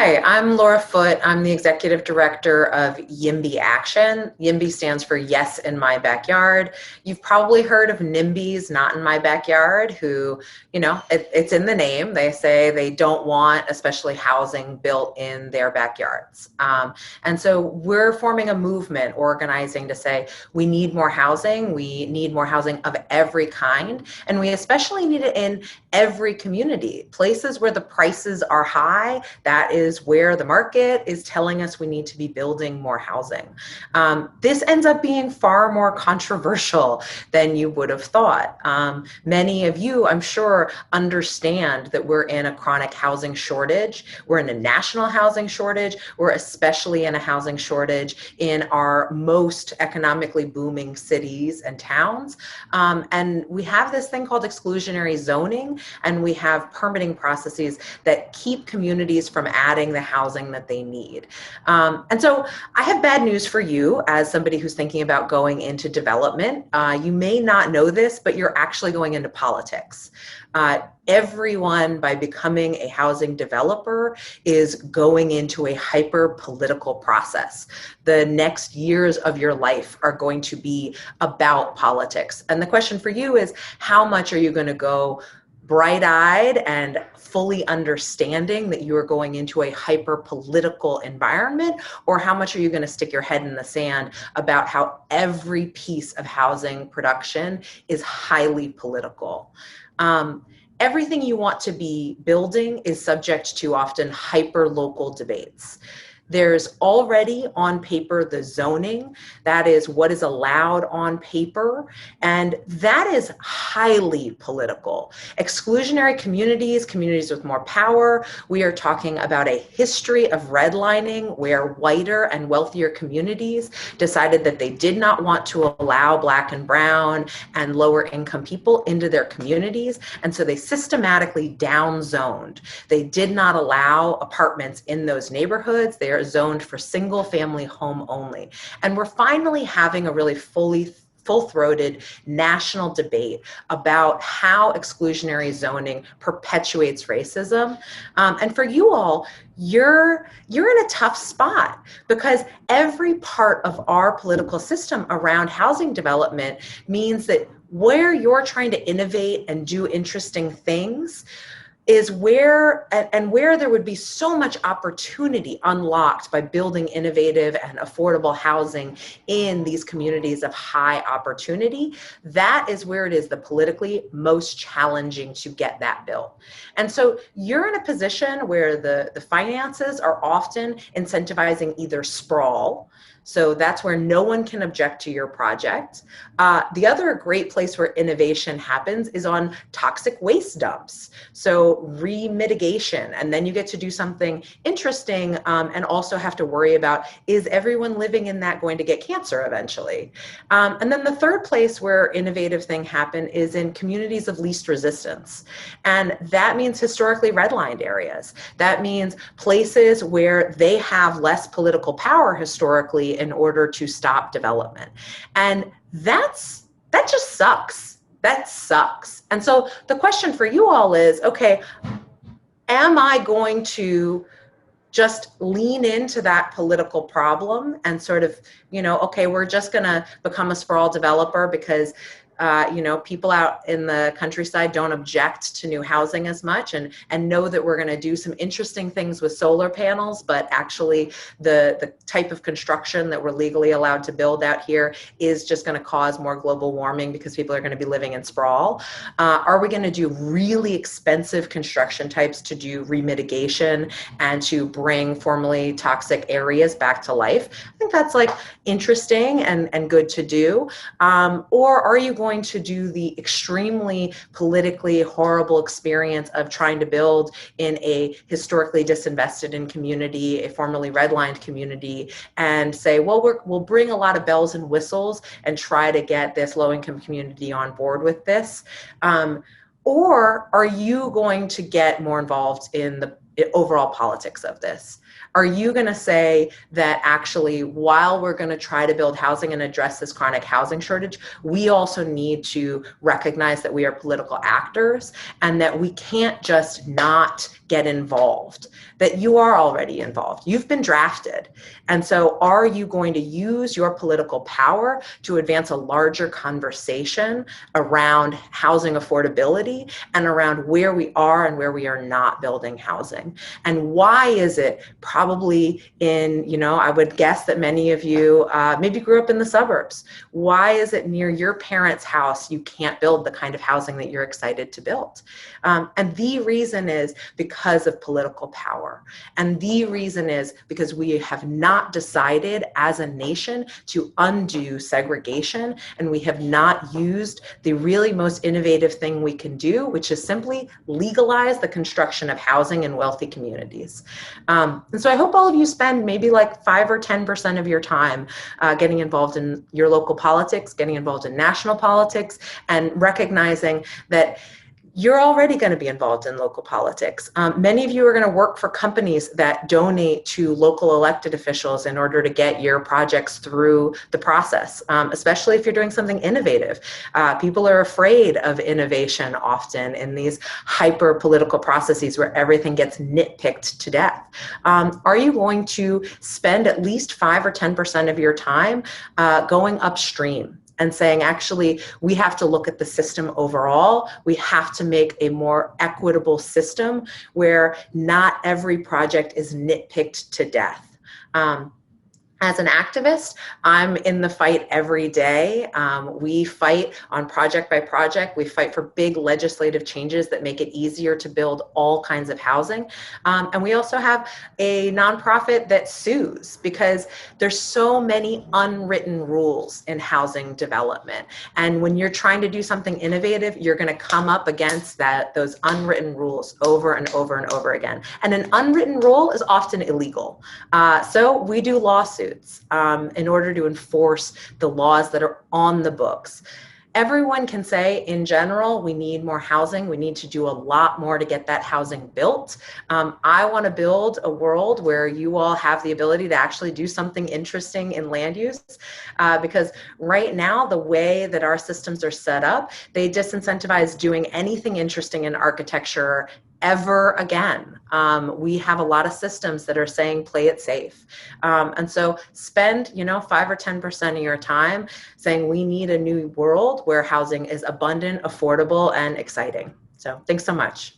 Hi, I'm Laura Foote. I'm the executive director of YIMBY Action. YIMBY stands for Yes in My Backyard. You've probably heard of NIMBYs, Not in My Backyard, who, it's in the name. They say they don't want, especially housing, built in their backyards. And so we're forming a movement, organizing to say we need more housing. We need more housing of every kind. And we especially need it in every community. Places where the prices are high, that is where the market is telling us we need to be building more housing. This ends up being far more controversial than you would have thought. Many of you, I'm sure, understand that we're in a chronic housing shortage. We're in a national housing shortage. We're especially in a housing shortage in our most economically booming cities and towns. And we have this thing called exclusionary zoning, and we have permitting processes that keep communities from adding the housing that they need. And so I have bad news for you as somebody who's thinking about going into development. You may not know this, but you're actually going into politics. Everyone, by becoming a housing developer, is going into a hyper-political process. The next years of your life are going to be about politics. And the question for you is, how much are you going to go bright-eyed and fully understanding that you are going into a hyper-political environment, or how much are you going to stick your head in the sand about how every piece of housing production is highly political? Everything you want to be building is subject to often hyper-local debates. There's already on paper the zoning, that is what is allowed on paper, and that is highly political. Exclusionary communities, communities with more power, we are talking about a history of redlining where whiter and wealthier communities decided that they did not want to allow Black and brown and lower income people into their communities, and so they systematically downzoned. They did not allow apartments in those neighborhoods. They are zoned for single family home only. And we're finally having a really full-throated national debate about how exclusionary zoning perpetuates racism. And for you all, you're in a tough spot because every part of our political system around housing development means that where you're trying to innovate and do interesting things is where there would be so much opportunity unlocked by building innovative and affordable housing in these communities of high opportunity. That is where it is the politically most challenging to get that built. And so you're in a position where the finances are often incentivizing either sprawl, so that's where no one can object to your project. The other great place where innovation happens is on toxic waste dumps. So remediation, and then you get to do something interesting and also have to worry about, is everyone living in that going to get cancer eventually? And then the third place where innovative things happen is in communities of least resistance. And that means historically redlined areas. That means places where they have less political power historically in order to stop development. And that just sucks. That sucks. And so the question for you all is, okay, am I going to just lean into that political problem and sort of, okay, we're just going to become a sprawl developer because people out in the countryside don't object to new housing as much and know that we're going to do some interesting things with solar panels, but actually the type of construction that we're legally allowed to build out here is just going to cause more global warming because people are going to be living in sprawl. Are we going to do really expensive construction types to do remediation and to bring formerly toxic areas back to life? I think that's like interesting and good to do. Or are you going to do the extremely politically horrible experience of trying to build in a historically disinvested in community, a formerly redlined community, and say, well, we'll bring a lot of bells and whistles and try to get this low-income community on board with this? Or are you going to get more involved in the overall politics of this? Are you going to say that actually, while we're going to try to build housing and address this chronic housing shortage, we also need to recognize that we are political actors and that we can't just not get involved, that you are already involved. You've been drafted. And so are you going to use your political power to advance a larger conversation around housing affordability and around where we are and where we are not building housing? And why is it probably in, I would guess that many of you maybe grew up in the suburbs. Why is it near your parents' house you can't build the kind of housing that you're excited to build? And the reason is because of political power. And the reason is because we have not decided as a nation to undo segregation, and we have not used the really most innovative thing we can do, which is simply legalize the construction of housing in wealthy communities. And so I hope all of you spend maybe like 5 or 10% of your time getting involved in your local politics, getting involved in national politics, and recognizing that you're already going to be involved in local politics. Many of you are going to work for companies that donate to local elected officials in order to get your projects through the process, especially if you're doing something innovative. People are afraid of innovation often in these hyper political processes where everything gets nitpicked to death. Are you going to spend at least 5 or 10% of your time going upstream and saying, actually, we have to look at the system overall. We have to make a more equitable system where not every project is nitpicked to death. As an activist, I'm in the fight every day. We fight on project by project. We fight for big legislative changes that make it easier to build all kinds of housing. And we also have a nonprofit that sues because there's so many unwritten rules in housing development. And when you're trying to do something innovative, you're going to come up against those unwritten rules over and over and over again. And an unwritten rule is often illegal. So we do lawsuits in order to enforce the laws that are on the books. Everyone can say, in general, we need more housing. We need to do a lot more to get that housing built. I want to build a world where you all have the ability to actually do something interesting in land use, because right now, the way that our systems are set up, they disincentivize doing anything interesting in architecture ever again. We have a lot of systems that are saying play it safe. And so spend, 5 or 10% of your time saying we need a new world where housing is abundant, affordable, and exciting. So thanks so much.